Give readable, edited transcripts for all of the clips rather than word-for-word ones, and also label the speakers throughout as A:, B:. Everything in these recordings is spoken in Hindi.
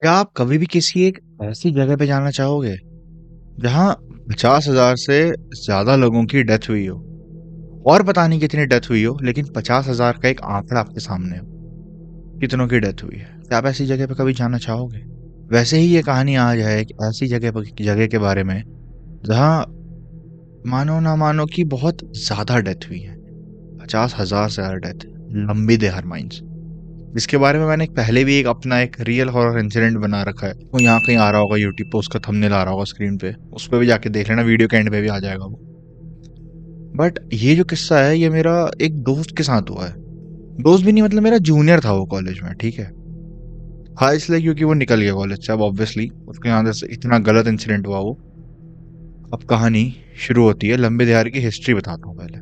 A: क्या आप कभी भी किसी एक ऐसी जगह पे जाना चाहोगे जहां 50,000 से ज्यादा लोगों की डेथ हुई हो और पता नहीं कितनी डेथ हुई हो, लेकिन 50,000 का एक आंकड़ा आपके सामने हो, कितनों की डेथ हुई है? क्या आप ऐसी जगह पे कभी जाना चाहोगे? वैसे ही ये कहानी आज है एक ऐसी जगह के बारे में जहां मानो ना मानो कि बहुत ज्यादा डेथ हुई है। 50,000 से ज्यादा डेथ, लंबी देहार माइंस, जिसके बारे में मैंने पहले भी एक अपना एक रियल हॉरर इंसिडेंट बना रखा है। वो यहाँ कहीं आ रहा होगा, यूट्यूब पे उसका थंबनेल आ रहा होगा स्क्रीन पे, उस पर भी जाके देख लेना, वीडियो के एंड पे भी आ जाएगा वो। बट ये जो किस्सा है ये मेरा एक दोस्त के साथ हुआ है। दोस्त भी नहीं, मतलब मेरा जूनियर था वो कॉलेज में, ठीक है। हाँ, इसलिए क्योंकि वो निकल गया कॉलेज से, अब ऑब्वियसली उसके यहाँ से इतना गलत इंसिडेंट हुआ वो। अब कहानी शुरू होती है, लंबे दिहार की हिस्ट्री बताता हूँ पहले।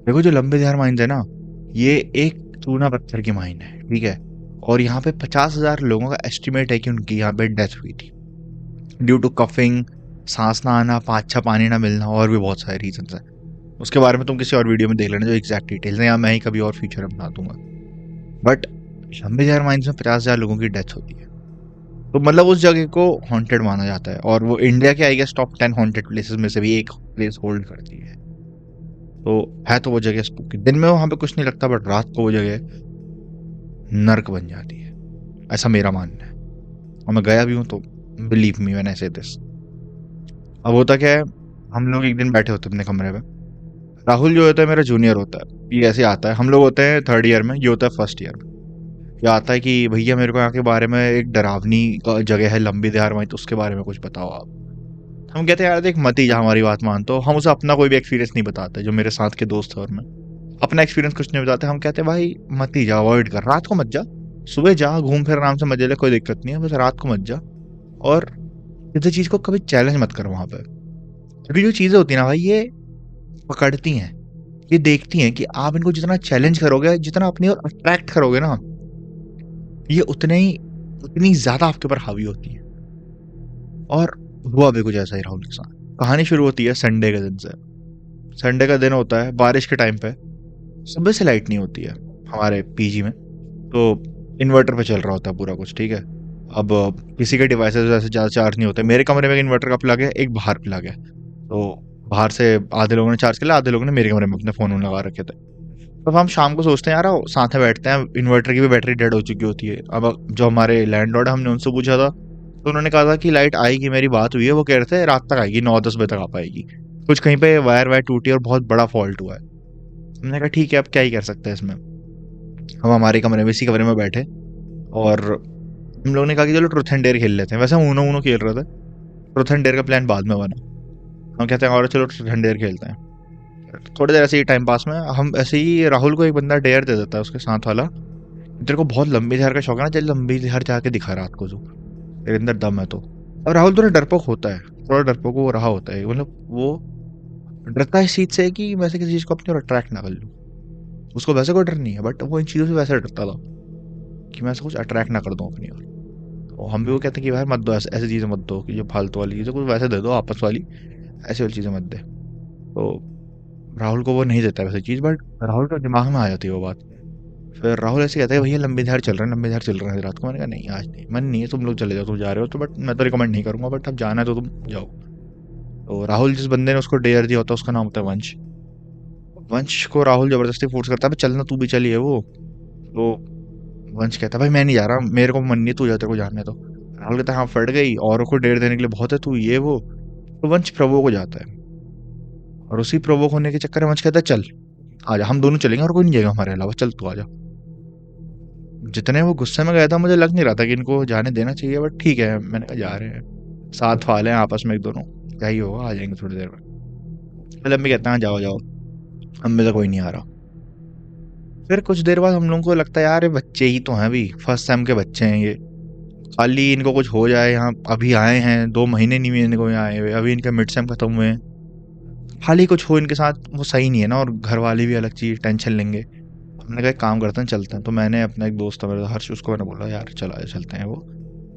A: देखो, जो लंबे दिहार माइंस है ना, ये एक चूना पत्थर की माइन है, ठीक है। और यहाँ पे 50,000 लोगों का एस्टिमेट है कि उनकी यहाँ पे डेथ हुई थी ड्यू टू कफिंग, सांस ना आना, अच्छा पानी ना मिलना, और भी बहुत सारे रीजंस हैं। उसके बारे में तुम किसी और वीडियो में देख लेना जो एग्जैक्ट डिटेल्स हैं, या मैं ही कभी और फ्यूचर में बना दूंगा। बट लंबे दिहार माइंस में 50,000 लोगों की डेथ होती है, तो मतलब उस जगह को हॉन्टेड माना जाता है, और वो इंडिया के I guess top 10 haunted places में से भी एक प्लेस होल्ड करती है। तो है तो वो जगह स्पूकी, दिन में वहां पे कुछ नहीं लगता, बट रात को वो जगह नर्क बन जाती है, ऐसा मेरा मानना है। और मैं गया भी हूँ, तो बिलीव मी व्हेन आई से दिस। अब होता क्या है, हम लोग एक दिन बैठे होते हैं अपने कमरे में। राहुल जो होता है मेरा जूनियर होता है, ये ऐसे आता है, हम लोग होते हैं थर्ड ईयर में, ये होता है फर्स्ट ईयर में। ये आता है कि भैया मेरे को यहाँ के बारे में, एक डरावनी जगह है लंबी दिहार में, तो उसके बारे में कुछ बताओ आप। हम कहते हैं यार देख, मत ही जा, हमारी बात मान। तो हम उसे अपना कोई भी एक्सपीरियंस नहीं बताते, जो मेरे साथ के दोस्त है और मैं अपना एक्सपीरियंस कुछ नहीं बताते। हम कहते हैं भाई मत ही जा, अवॉइड कर, रात को मत जा, सुबह जा, घूम फिर आराम से मजे ले, कोई दिक्कत नहीं है, बस रात को मत जा। और किसी चीज को कभी चैलेंज मत करो वहां पे, क्योंकि जो चीजें होती है ना भाई, ये पकड़ती हैं, ये देखती हैं कि आप इनको जितना चैलेंज करोगे, जितना अपनी ओर अट्रैक्ट करोगे ना, ये उतनी ज्यादा आपके ऊपर हावी होती है। और हुआ भी कुछ ऐसा ही राहुल के साथ। कहानी शुरू होती है संडे के दिन से। संडे का दिन होता है, बारिश के टाइम पे, सुबह से लाइट नहीं होती है हमारे पीजी में। तो इन्वर्टर पे चल रहा होता है पूरा कुछ, ठीक है। अब किसी के डिवाइसेस वैसे ज्यादा चार्ज नहीं होते, मेरे कमरे में एक इन्वर्टर का प्लग है, एक बाहर प्लग है। तो बाहर से आधे लोगों ने चार्ज कर लिया, आधे लोगों ने मेरे कमरे में अपने फोन लगा रखे थे। तो हम शाम को सोचते हैं यार आओ, साथ में बैठते हैं, इन्वर्टर की भी बैटरी डेड हो चुकी होती है। अब जो हमारे लैंडलॉर्ड है, हमने उनसे पूछा था, तो उन्होंने कहा था कि लाइट आएगी, मेरी बात हुई है, वो कह रहे थे रात तक आएगी, 9-10 बजे तक आ पाएगी। कुछ कहीं पे वायर वायर टूटी और बहुत बड़ा फॉल्ट हुआ है। हमने कहा ठीक है, अब क्या ही कर सकते हैं इसमें। हम हमारे कमरे में, इसी कमरे में बैठे, और हम लोगों ने कहा कि चलो ट्रूथ एंड डेयर खेल लेते हैं। वैसे हम ऊनो ऊनो खेल रहे थे, ट्रूथ एंड डेयर का प्लान बाद में बना। हम कहते हैं और चलो ट्रूथ एंड डेयर खेलते हैं। थोड़ी देर ऐसे ही टाइम पास में, हम ऐसे ही राहुल को एक बंदा डेयर दे देता है, उसके साथ वाला, तेरे को बहुत लंबी धार का शौक है ना, चल लंबी धार जाके दिखा रात को, जो तेरे अंदर दम है तो। अब राहुल थोड़ा डरपोक होता है, थोड़ा डरपोक वो रहा होता है, मतलब वो डरता है इस चीज से कि वैसे किसी चीज को अपनी ओर अट्रैक्ट ना कर लूं। उसको वैसे कोई डर नहीं है, बट वो इन चीजों से वैसे डरता था कि मैं ऐसा कुछ अट्रैक्ट ना कर दूं अपनी ओर। तो हम भी वो कहते हैं कि भाई मत दो, ऐसी चीजें मत दो, कि जो फालतू वाली चीजें कुछ वैसे दे दो, आपस वाली, ऐसी वाली चीजें मत दे। तो राहुल को वो नहीं देता वैसे चीज, बट राहुल के दिमाग में आ जाती है वो बात। फिर राहुल ऐसे कहता है भैया लंबी धार चल रहा है, लंबी धार चल रहा है रात को। मैंने कहा नहीं, आज नहीं, मन नहीं है, तुम लोग चले जाओ, तुम जा रहे हो तो, बट मैं तो रिकमेंड नहीं करूंगा, बट अब जाना है तो तुम जाओ। तो राहुल, जिस बंदे ने उसको डेयर दिया होता है, उसका नाम होता है वंश। वंश को राहुल जबरदस्ती फोर्स करता है, "भाई चलना, तू भी चलिए वो।" तो वंश कहता है भाई मैं नहीं जा रहा, मेरे को मन नहीं है, तू जा, तेरे को जाने तो। राहुल कहता है हाँ फट गई, औरों को डेयर देने के लिए बहुत है तू, ये वो। तो वंश प्रोवोक हो जाता है, और उसी प्रोवोक होने के चक्कर में वंश कहता है चल आजा, हम दोनों चलेंगे, और कोई नहीं जाएगा हमारे अलावा, चल तू आजा। जितने वो गुस्से में गया था, मुझे लग नहीं रहा था कि इनको जाने देना चाहिए, बट ठीक है, मैंने कहा जा रहे हैं, साथ वाले हैं आपस में एक दोनों, क्या ही होगा, आ जाएंगे थोड़ी देर में। फिर अम्मी कहते हैं जाओ जाओ, हम में से कोई नहीं आ रहा। फिर कुछ देर बाद हम लोगों को लगता है यार ये बच्चे ही तो हैं, अभी फर्स्ट सेम के बच्चे हैं ये, खाली इनको कुछ हो जाए, यहाँ अभी आए हैं, 2 महीने नहीं हुए इनको यहाँ आए हुए, अभी इनके मिड सेम खत्म हुए हैं, खाली कुछ हो इनके साथ, वो सही नहीं है ना, और घर वाले भी अलग चीज टेंशन लेंगे। हमने कहा एक काम करते हैं, चलते हैं। तो मैंने अपना एक दोस्त था मेरा हर्ष, उसको मैंने बोला यार चला चलते हैं, वो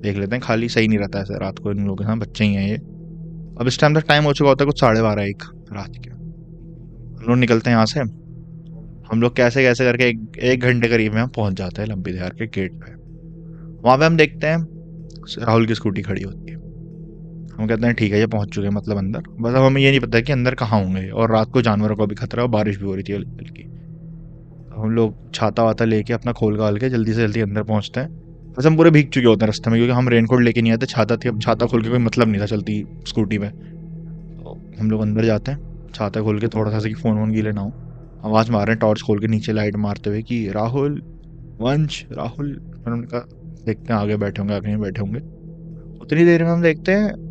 A: देख लेते हैं, खाली सही नहीं रहता ऐसे रात को इन लोगों के साथ, बच्चे ही हैं ये। अब इस टाइम तक टाइम हो चुका होता है कुछ 12:30-1 रात के। हम लोग निकलते हैं यहाँ से, हम लोग कैसे कैसे करके एक घंटे करीब में हम पहुंच जाते हैं लंबी दीवार के गेट पे। वहां पे हम देखते हैं राहुल की स्कूटी खड़ी होती है। हम कहते हैं ठीक है, ये पहुंच चुके हैं मतलब अंदर। बस अब हमें ये नहीं पता कि अंदर कहाँ होंगे, और रात को जानवरों का भी खतरा, और बारिश भी हो रही थी हल्की हल्की। तो हम लोग छाता वाता लेके अपना खोल घाल के जल्दी से जल्दी अंदर पहुंचते हैं। बस हम पूरे भीग चुके होते हैं रास्ते में, क्योंकि हम रेनकोट लेके नहीं आते, छाता थी, अब छाता खोल के कोई मतलब नहीं था चलती स्कूटी में। तो हम लोग अंदर जाते हैं, छाता खोल के थोड़ा सा कि फोन वोन गीले ना हो, आवाज मार रहे हैं टॉर्च खोल के नीचे लाइट मारते हुए कि राहुल, वंश, राहुल। मैंने उनका देखते हैं आगे बैठे होंगे, आगे नहीं बैठे होंगे। उतनी देर में हम देखते हैं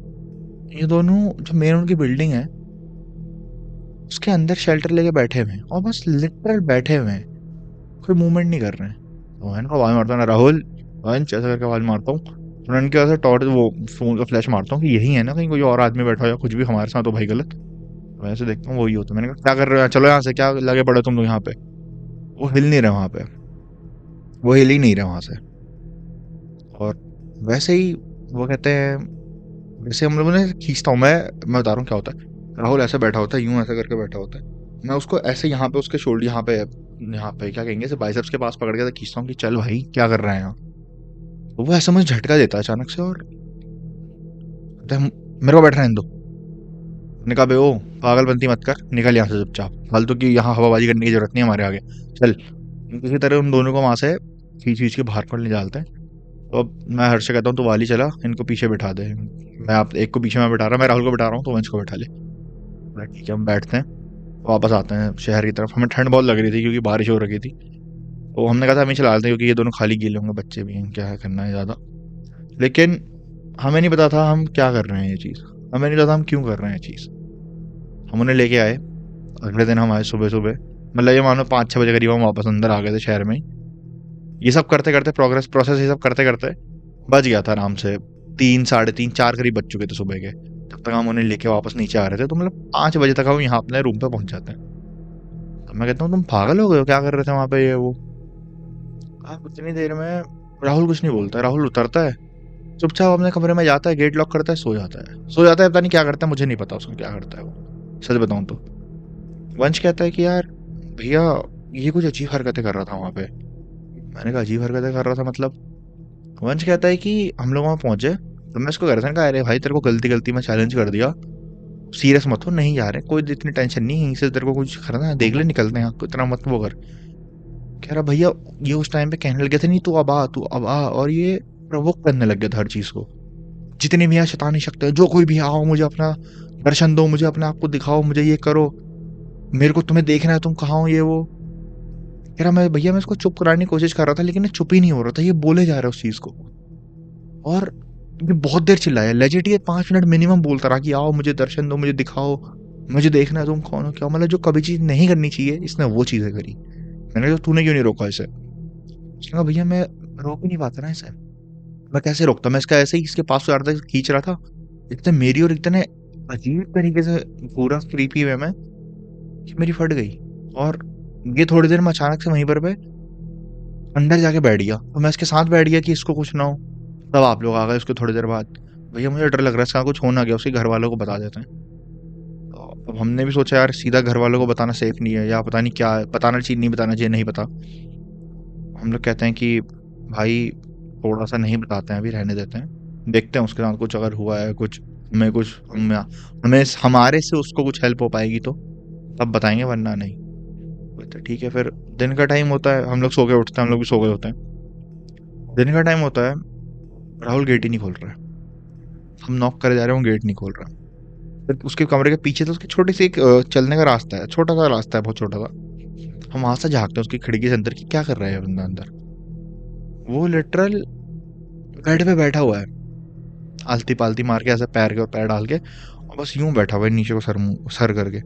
A: ये दोनों, जो मेन उनकी बिल्डिंग है उसके अंदर शेल्टर लेके बैठे हुए हैं, और बस लिटरल बैठे हुए हैं, कोई मूवमेंट नहीं कर रहे हैं। तो मैं इनको आवाज मारता हूँ ना, राहुल, वंश, ऐसा करके आवाज मारता हूँ। तो मैं इनके वैसे टॉर्च वो फोन का फ्लैश मारता हूँ कि यही है ना, कहीं कोई और आदमी बैठा हो या कुछ भी हमारे साथ हो भाई गलत। तो वैसे देखता हूँ वही हो। तो मैंने कहा क्या कर रहे हो, चलो यहाँ से, क्या लगे पड़े तुम लोग यहाँ पे। वो हिल नहीं रहे वहां पे, वो हिल ही नहीं रहे वहां से। और वैसे ही वो कहते हैं, वैसे हम लोगों ने खींचता हूँ मैं बता रहा हूँ क्या होता है। राहुल ऐसे बैठा होता है, यूं ऐसे करके बैठा होता है। मैं उसको ऐसे यहाँ पे उसके शोल्डर, यहाँ पे क्या कहेंगे, बाइसेप्स के पास पकड़ के ऐसे खींचता हूँ कि चल भाई क्या कर रहे हैं यहाँ। तो वो ऐसा मुझे झटका देता है अचानक से, और कहता है, मेरे को बैठ रहे हैं दो। मैंने कहा बे ओ, पागलपंती मत कर, निकल यहाँ से चुपचाप, फालतू की यहाँ हवाबाजी करने की जरूरत नहीं है हमारे आगे, चल। किसी तरह उन दोनों को वहां से खींच खींच के बाहर पर ले जाते हैं। तो अब मैं हर्ष से कहता हूँ, तो वाली चला, इनको पीछे बैठा दे। मैं आप एक को पीछे मैं बैठा रहा, मैं राहुल को बैठा रहा हूँ, तो वंश को बैठा ले। बोला, ठीक है। हम बैठते हैं, वापस आते हैं शहर की तरफ। हमें ठंड बहुत लग रही थी क्योंकि बारिश हो रही थी। तो हमने कहा था हम ही चला लेते हैं, क्योंकि ये दोनों खाली गीले होंगे, बच्चे भी हैं, क्या है करना है ज्यादा। लेकिन हमें नहीं पता था हम क्या कर रहे हैं ये चीज, हमें नहीं पता था हम क्यों कर रहे हैं ये चीज। हम उन्हें लेके आए। अगले दिन हम आए सुबह सुबह, मतलब ये मानो 5-6 बजे करीब हम वापस अंदर आ गए थे शहर में ही। ये सब करते करते प्रोसेस ये सब करते करते बज गया था आराम से 3, 3:30, 4 करीब बज चुके थे सुबह के। तब तक हम उन्हें लेके वापस नीचे आ रहे थे, तो मतलब 5 बजे तक हम यहाँ अपने रूम पे पहुंच जाते हैं। तो मैं कहता हूँ तुम पागल हो गए हो, क्या कर रहे थे वहां पे ये वो। आप उतनी देर में राहुल कुछ नहीं बोलता है। राहुल उतरता है, चुपचाप अपने कमरे में जाता है, गेट लॉक करता है, सो जाता है। सो जाता है, पता नहीं क्या करता है, मुझे नहीं पता उसको क्या करता है वो, सच बताऊं तो। वंश कहता है कि यार भैया, ये कुछ अजीब हरकतें कर रहा था वहां पे। मैंने कहा अजीब हरकतें कर रहा था मतलब। वंश कहता है कि हम लोग वहां पहुंचे, तो मैं उसको कह रहा था, कहा अरे भाई तेरे को गलती गलती में चैलेंज कर दिया, सीरियस मत हो, नहीं जा रहे, कोई इतनी टेंशन नहीं, यहीं से तेरे को कुछ करना है देख ले, निकलते हैं, इतना मत वो कर। कह रहा भैया, ये उस टाइम पे कहने लगे थे नहीं तू अब आ, तू अब आ, और ये प्रवोक करने लग गया था हर चीज को। जितने भी यहाँ शैतानी शक्ति है, जो कोई भी आओ, मुझे अपना दर्शन दो, मुझे अपने आप को दिखाओ, मुझे ये करो, मेरे को तुम्हें देखना है, तुम कहाँ हो, ये वो। कह रहा मैं भैया, मैं इसको चुप कराने की कोशिश कर रहा था, लेकिन ये चुप ही नहीं हो रहा था, ये बोले जा रहा है उस चीज को। और ये बहुत देर चिल्लाया, लेजिट ये 5 मिनट मिनिमम बोलता रहा कि आओ, मुझे दर्शन दो, मुझे दिखाओ, मुझे देखना है तुम कौन हो क्या हो। मतलब जो कभी चीज नहीं करनी चाहिए इसने वो चीजें करी। मैंने कहा तूने क्यों नहीं रोका इसे। उसने कहा भैया मैं रोक ही नहीं पाता ना इसे, मैं कैसे रोकता, मैं इसका ऐसे ही इसके पास से आ रहा था, खींच रहा था। इतने मेरी और इतने अजीब तरीके से, पूरा क्रीपी वे में, कि मेरी फट गई। और ये थोड़ी देर में अचानक से वहीं पर पे अंदर जाके बैठ गया, तो मैं इसके साथ बैठ गया कि इसको कुछ ना हो। तब आप लोग आ गए उसके थोड़ी देर बाद। भैया मुझे डर लग रहा है इसका कुछ हो ना गया, उसके घर वालों को बता देते हैं। तो अब हमने भी सोचा यार सीधा घर वालों को बताना सेफ नहीं है, या पता नहीं क्या है, बताना चाहिए नहीं बताना चाहिए, नहीं पता। हम लोग कहते हैं कि भाई थोड़ा सा नहीं बताते हैं, अभी रहने देते हैं, देखते हैं उसके साथ कुछ अगर हुआ है कुछ, हमें कुछ हमें हमारे से उसको कुछ हेल्प हो पाएगी तो तब बताएंगे, वरना नहीं। बोलते ठीक है। फिर दिन का टाइम होता है, हम लोग सो के उठते हैं, हम लोग भी सो गए होते हैं। दिन का टाइम होता है, राहुल गेट ही नहीं खोल रहा है। हम नॉक करे जा रहे हैं, वो गेट नहीं खोल रहा। फिर उसके कमरे के पीछे तो उसकी छोटी सी एक चलने का रास्ता है, छोटा सा रास्ता है, बहुत छोटा सा। हम वहां से झांकते हैं उसकी खिड़की से अंदर, की क्या कर रहा है बंदा अंदर। वो लिटरल बेड पे बैठा हुआ है, आलती पालती मार के ऐसे पैर के और पैर डाल के, और बस यूं बैठा हुआ है नीचे को सर करके।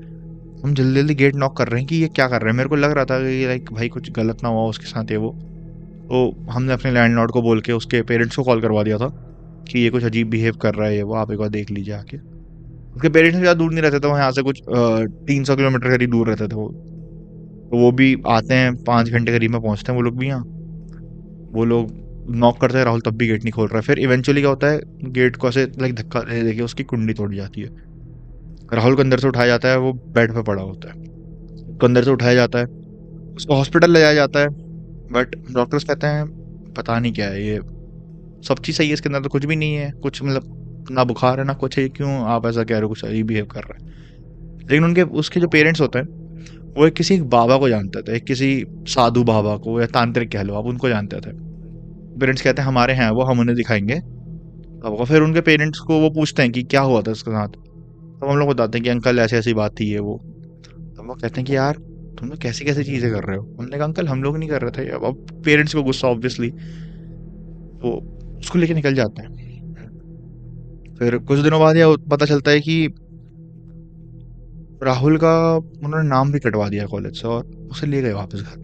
A: हम जल्दी जल्दी गेट नॉक कर रहे हैं कि ये क्या कर रहे हैं। मेरे को लग रहा था कि लाइक भाई कुछ गलत ना हुआ उसके साथ ये वो। तो हमने अपने लैंडलॉर्ड को बोल के उसके पेरेंट्स को कॉल करवा दिया था कि ये कुछ अजीब बिहेव कर रहा है ये वो, आप एक बार देख लीजिए आके। उसके पेरेंट्स भी ज़्यादा दूर नहीं रहते थे, वो यहाँ से कुछ 300 किलोमीटर करीब दूर रहते थे वो। तो वो भी आते हैं, 5 घंटे करीब में पहुंचते हैं वो लोग भी यहाँ। वो लोग नॉक करते हैं, राहुल तब भी गेट नहीं खोल रहा है। फिर इवेंचुअली क्या होता है, गेट को ऐसे लाइक धक्का दे देके उसकी कुंडी तोड़ जाती है। राहुल को अंदर से उठाया जाता है, वो बेड पे पड़ा होता है, उसको अंदर से उठाया जाता है, उसको हॉस्पिटल ले जाया जाता है। बट डॉक्टर्स कहते हैं पता नहीं क्या है ये, सब चीज़ सही है इसके अंदर, तो कुछ भी नहीं है, कुछ मतलब ना बुखार है ना कुछ है, क्यों आप ऐसा कह रहे हो, कुछ सही बिहेव कर रहा है। लेकिन उनके उसके जो पेरेंट्स होते हैं, वो एक किसी एक बाबा को जानते थे, एक किसी साधु बाबा को या तांत्रिक कह लो आप, उनको जानते थे। पेरेंट्स कहते हैं हमारे हैं वो, हम उन्हें दिखाएंगे। अब वो फिर उनके पेरेंट्स को वो पूछते हैं कि क्या हुआ था इसके साथ, तो हम लोग बताते हैं कि अंकल ऐसी ऐसी बात थी ये वो। तो वो कहते हैं कि यार तुम लोग कैसी कैसी चीजें कर रहे हो। हमने कहा अंकल हम लोग नहीं कर रहे थे। अब पेरेंट्स को गुस्सा ऑब्वियसली, वो उसको लेके निकल जाते हैं। फिर कुछ दिनों बाद यह पता चलता है कि राहुल का उन्होंने नाम भी कटवा दिया कॉलेज से, और उसे ले गए वापस घर।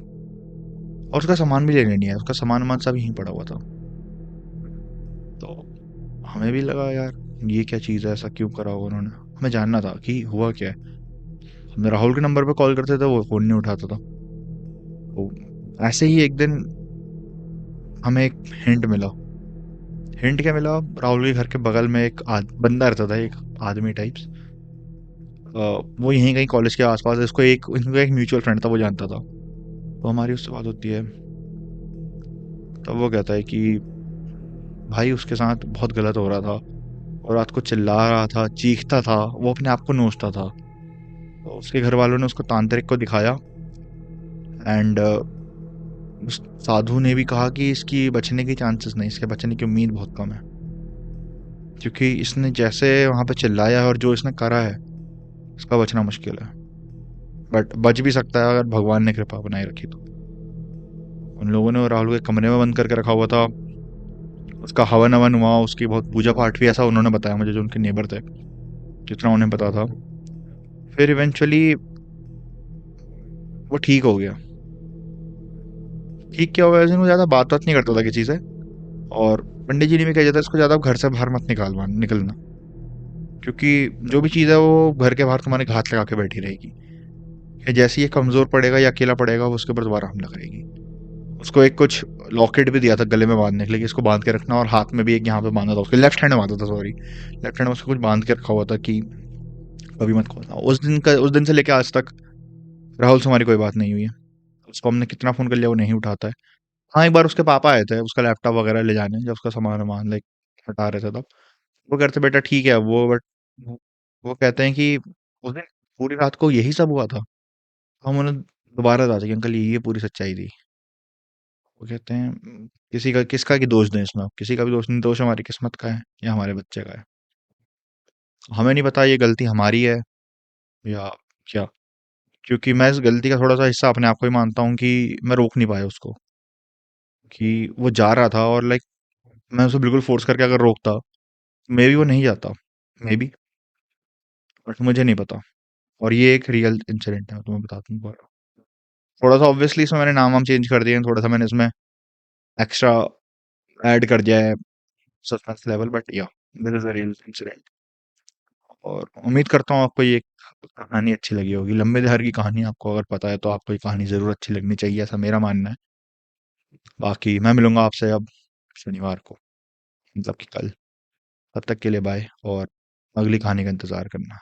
A: और उसका सामान भी लेने नहीं आया, उसका सामान वामान सब यहीं पड़ा हुआ था। तो हमें भी लगा यार ये क्या चीज़ है, ऐसा क्यों करा होगा उन्होंने। हमें जानना था कि हुआ क्या है। हमने राहुल के नंबर पे कॉल करते थे, वो फोन नहीं उठाता था। तो ऐसे ही एक दिन हमें एक हिंट मिला। हिंट क्या मिला, राहुल के घर के बगल में एक बंदा रहता था, एक आदमी टाइप्स। वो यहीं कहीं कॉलेज के आसपास है, इसको एक इनका एक म्यूचुअल फ्रेंड था, वो जानता था। तो हमारी उससे बात होती है। तब वो कहता है कि भाई उसके साथ बहुत गलत हो रहा था, और रात को चिल्ला रहा था, चीखता था, वो अपने आप को नोचता था। तो उसके घर वालों ने उसको तांत्रिक को दिखाया। एंड उस साधु ने भी कहा कि इसकी बचने की चांसेस नहीं, इसके बचने की उम्मीद बहुत कम है, क्योंकि इसने जैसे वहां पे चिल्लाया है और जो इसने करा है, इसका बचना मुश्किल है। बट बच भी सकता है अगर भगवान ने कृपा बनाए रखी तो। उन लोगों ने राहुल को एक कमरे में बंद करके रखा हुआ था। उसका हवन अवन हुआ, उसकी बहुत पूजा पाठ भी, ऐसा उन्होंने बताया मुझे, जो उनके नेबर थे, जितना उन्हें पता था। फिर इवेंचुअली वो ठीक हो गया। ठीक क्या हो गया, वो ज्यादा बात बात नहीं करता था किसी से। और पंडित जी ने भी कहा जाता है इसको ज्यादा घर से बाहर मत निकलना, क्योंकि जो भी चीज़ है वो घर के बाहर तुम्हारे घात लगा के बैठी रहेगी। कि जैसे ही ये कमजोर पड़ेगा या अकेला पड़ेगा, वो उसके ऊपर दोबारा हमला करेगी। उसको एक कुछ लॉकेट भी दिया था गले में बांधने के लिए, कि इसको बांध के रखना, और हाथ में भी एक यहाँ पे बांधा था, उसके लेफ्ट हैंड में बांधा था, सॉरी लेफ्ट हैंड में उसको कुछ बांध के रखा हुआ था कि कभी मत खोलना। उस दिन से लेके आज तक राहुल से हमारी कोई बात नहीं हुई है। उसको हमने कितना फोन कर लिया, वो नहीं उठाता है। हाँ एक बार उसके पापा आए थे उसका लैपटॉप वगैरह ले जाने, जब उसका सामान वामान लाइक हटा रहे थे तब। वो कहते बेटा ठीक है वो, बट वो वो कहते हैं कि उस दिन पूरी रात को यही सब हुआ था। हम उन्हें दोबारा बताते कि अंकल ये पूरी सच्चाई थी। वो कहते हैं किसी का किसका की दोष दें इसमें, किसी का भी दोष नहीं, दोष हमारी किस्मत का है या हमारे बच्चे का है। हमें नहीं पता ये गलती हमारी है या क्या, क्योंकि मैं इस गलती का थोड़ा सा हिस्सा अपने आप को ही मानता हूँ कि मैं रोक नहीं पाया उसको। कि वो जा रहा था और लाइक मैं उसे बिल्कुल फोर्स करके अगर रोकता, मे बी वो नहीं जाता, मे बी, बट मुझे नहीं पता। और ये एक रियल इंसिडेंट है, तुम्हें बताता हूँ। थोड़ा सा ऑब्वियसली इसमें मैंने नाम वाम चेंज कर दिए हैं, थोड़ा सा मैंने इसमें एक्स्ट्रा ऐड कर दिया है सस्पेंस लेवल, बट या this is a real incident. और उम्मीद करता हूँ आपको ये कहानी अच्छी लगी होगी। लंबे दहर की कहानी आपको अगर पता है तो आपको ये कहानी जरूर अच्छी लगनी चाहिए, ऐसा मेरा मानना है। बाकी मैं मिलूंगा आपसे अब शनिवार को, मतलब कि कल। तब तक के लिए बाय, और अगली कहानी का इंतजार करना।